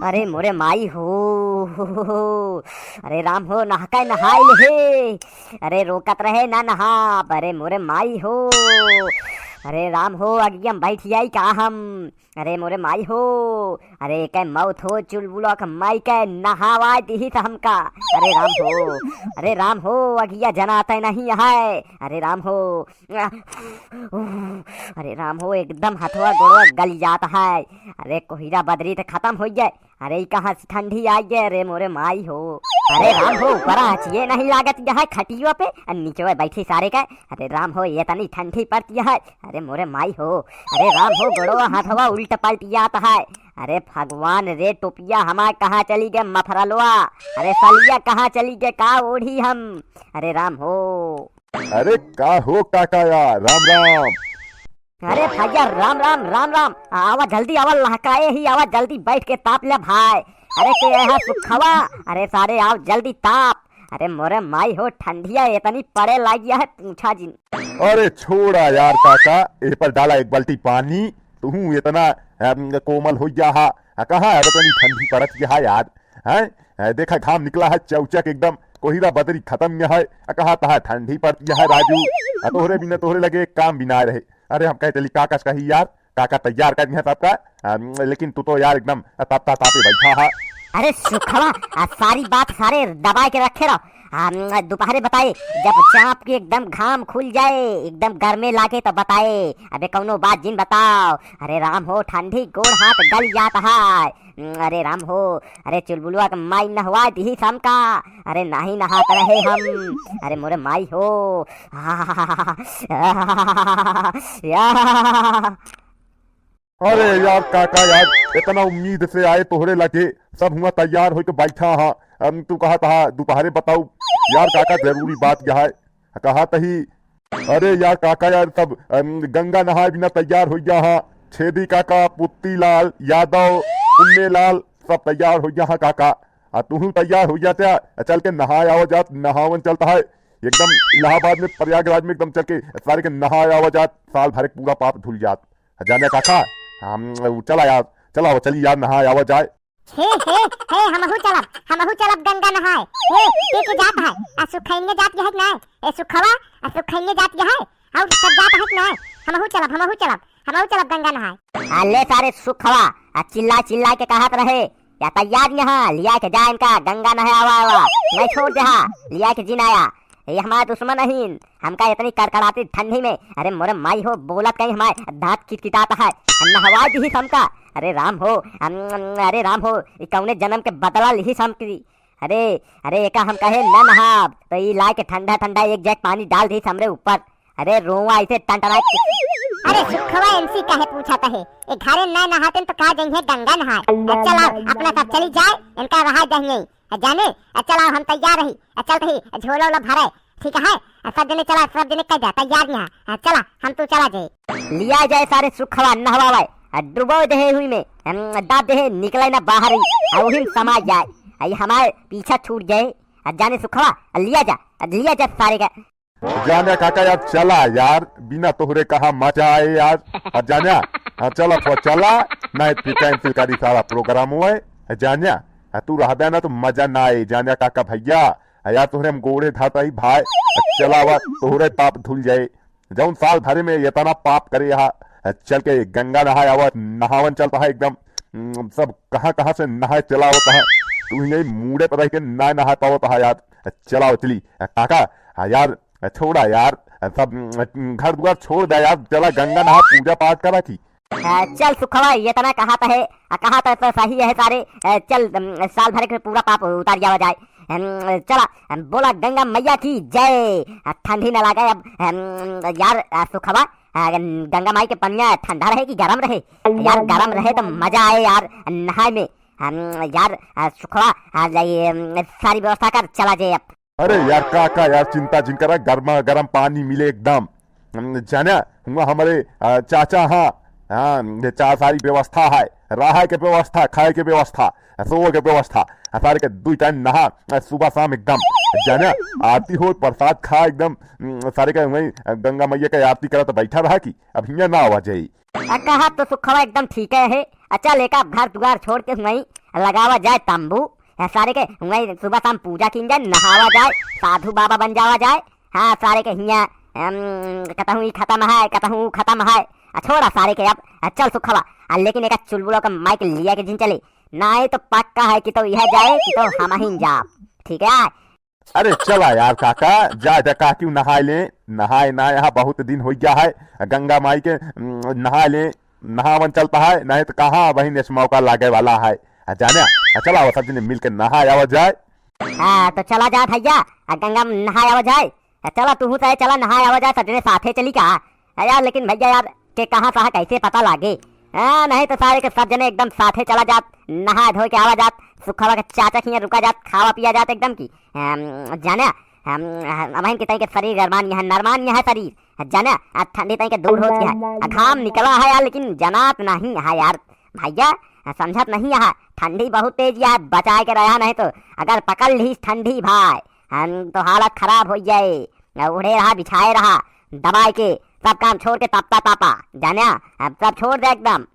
अरे मोरे माई हो। अरे राम हो नहाका नहाई ले। अरे रोकत रहे ना नहा। अरे मोरे माई हो। अरे राम हो अगियम बैठ जाई का हम। अरे मोरे माई हो। अरे कै मौत हो चुलबुला का माई कै नहावा दी हमका। अरे राम हो। अरे राम हो अगिया जनाते नहीं है। अरे राम हो। अरे राम हो एकदम हथवा गोड़वा गल जाता है। अरे कोहिरा बदरी तो खत्म हो जाए। अरे कहाँ से ठंडी आई है। अरे मोरे माई हो। अरे राम हो ऊपर ये नहीं लागत है खटियो पे नीचे बैठी सारे का। अरे राम हो ये तनी ठंडी पड़ती है। अरे मोरे माई हो। अरे राम हो गोड़वा हाथवा उल्ट पलट जाता है। अरे भगवान रे टोपिया हमारे कहाँ चली गए मफरलवा। अरे सलिया कहाँ चली गए का ओढ़ी हम। अरे राम हो। अरे का हो काका यार राम राम। अरे भैया राम राम राम राम। आवा जल्दी आवा लहकाए ही आवा जल्दी बैठ के ताप ले भाई। अरे के यहाँ सुखवा। अरे सारे आओ जल्दी ताप। अरे मोरे माई हो ठंडिया इतनी पड़े लगी है पूछा जी। अरे छोड़ा यार काका ए पर डाला एक बाल्टी पानी। तू इतना कोमल हो गया हा कहाँ है इतनी ठंडी पड़त गया यार है। देखा घाम निकला है चौचक एकदम कोहिरा बदरी खत्म है। कहा तहा ठंडी पड़ती है राजू। तोहरे बिना तोहरे लगे एक काम भी ना रहे। अरे हम कहे चली काका कही यार काका तैयार कर दिया सबका। लेकिन तू तो यार एकदम तापता तापे बैठा है। अरे सुखवा सारी बात सारे दबा के रखे रहो। दोपहर बताए जब चाप के एकदम घाम खुल जाए एकदम गर्मे लागे तो बताए। अबे कौनो बात जिन बताओ। अरे राम हो ठंडी गोड़ हाथ गल जाता है। अरे राम हो। अरे चुलबुलुआ का माई नहवा दी शाम का। अरे नहीं नहात रहे हम। अरे मोरे माई हो। अरे यार काका यार इतना उम्मीद से आए तोहरे लगे सब हुआ तैयार हो के बैठा हाँ। तू कहा था दोपहरे बताऊ यार काका जरूरी बात यह है कहा तही। अरे यार काका यार सब गंगा नहाए बिना तैयार हो गया हाँ। छेदी काका पुत्ती लाल यादव पुण्य लाल सब तैयार हो गया हाँ काका। तू तैयार हो जाते चल के नहाए आओ जात नहावन चलता है एकदम इलाहाबाद में प्रयागराज में एकदम चल के सारे के नहाए आओ जात साल भर पूरा पाप धुल जात जाने काका। हम चला यार चला चली यार नहाए आओ जाए। हे हमहू चलब गंगा नहाए। हे के जात है सुखैने जात है ना। ए सुखवा सुखैने जात है और सब जात है ना। हमहू चलब गंगा नहाए। अल्ले सारे सुखवा चिल्ला चिल्ला के कहत रहे या तैयार यहाँ लिया के जाए इनका गंगा नहाए आवा नहीं छोड़ दे लिया के जिन आया। ये हमारा दुश्मन नहीं हमका इतनी कड़कड़ाती ठंडी में। अरे मोरे माई हो बोलत कहीं हमारे दांत किटकिटाता है नहवा दी हमका। अरे राम हो। अरे राम हो कौने जन्म के बदला ली समकी। अरे अरे एका हम कहे न नहाब तो ये ला के ठंडा ठंडा एक जैक पानी डाल दी हमरे ऊपर। अरे रोवा ऐसे टंटरा। अरे सुखवा इनसी कहे पूछता है ए घरे न नहाते तो कहा जाएंगे गंगा नहाए। चला अपना सब चली जाए इनका रहा जाएंगे जाने। चला हम तैयार रही चल रही झोला वोला भरे ठीक है। सब जने चला सब जने कह जा तैयार यहाँ चला हम तो चला जाए। लिया जाए सारे सुखवा नहवाए डुबो दे हुई में दाब दे निकले ना बाहर ही वही समा जाए हमारे पीछा छूट जाए। जाने सुखवा लिया जा सारे का। जाने काका यार चला यार बिना तोहरे कहा मजा आए यार। जाने चला तो चला ना कैंसिल करी सारा प्रोग्राम हुआ है। जाने तू रह ना तो मजा ना आए। जाने काका भैया यार तोहरे हम गोड़े धाता ही भाई चला हुआ तोहरे पाप धुल जाए। जौन साल भरे में इतना पाप करे यहाँ चल के गंगा नहाया हुआ नहावन चलता है एकदम सब कहाँ से नहाए चला होता है। तू यही मूडे पर रह के ना नहा पाता है यार। चलाओ चली काका यार छोड़ा यार सब घर द्वार छोड़ दे यार चला गंगा नहा पूजा पाठ करा की। चल सुखवा ये तना कहा है कहा तो सही है सारे। चल साल भर के पूरा पाप उतार जावा जाए। चला बोला गंगा मैया की जय। ठंडी न लगा अब यार सुखवा गंगा माई के पनिया ठंडा रहे कि गरम रहे। यार गरम रहे तो मजा आए यार नहाए में। यार सुखवा सारी व्यवस्था कर चला जाए अब। अरे यार काका यार चिंता जिन करा गर्मा गर्म पानी मिले एकदम जाना हमारे चाचा हाँ चार सारी व्यवस्था है रहा के व्यवस्था खाए के व्यवस्था सोए के व्यवस्था सारे के 2 टाइम नहा सुबह शाम एकदम जाना आरती हो प्रसाद खा एकदम सारे का वही गंगा मैया का आरती करा तो बैठा रहा की अब हिया ना आवा जाये। कहा तो सुखवा एकदम ठीक है। अच्छा लेका घर दुआर छोड़ के वहीं लगावा जाए तंबू, सारे के वहीं सुबह शाम पूजा की जाए, नहावा जाए, साधु बाबा बन जावा जाए। हाँ सारे के हिया कहता हूँ खत्म है, कहता हूँ खत्म है। छोड़ा सारे के अब चल सुखवा। लेकिन एक चुलबुलों का माइक लिया के जिन चले, नहीं तो पक्का है कि तो यह जाए कि तो हम ही जा, ठीक है। अरे चला यार काका, जा का क्यों नहा ले, नहाए ना यहाँ बहुत दिन हो गया है, गंगा माई के नहा ले, नहावन चलता है, नहीं तो कहाँ वही इस मौका लागे वाला है। जाने चला वो सब जने मिल के नहा आवा जाए। हाँ तो चला जा भैया, गंगा में नहा आवा जाए। चला तू चाहे चला नहा आवा जाए, सजने साथे चली का यार। लेकिन भैया यार के कहाँ कहाँ कैसे पता लागे, नहीं तो सारे के सब जने एकदम साथे चला जात, नहा धो के आवा जात, सुखवा के चाचा की रुका जात, खावा पिया जात एकदम की। जाना अमहन के तई के शरीर गरमान यहाँ नरमान यहाँ शरीर, जाना ठंडी तई के दूर होती है, घाम निकला है यार, लेकिन जनात नहीं है यार भैया, समझत नहीं यहाँ ठंडी बहुत तेज यार, बचा के रहा, नहीं तो अगर पकड़ ली ठंडी भाई तो हालत खराब हो जाए। उड़े रहा, बिछाए रहा, दबाए के सब काम छोड़ के तापा तापा, जाना अब सब छोड़ दे एकदम।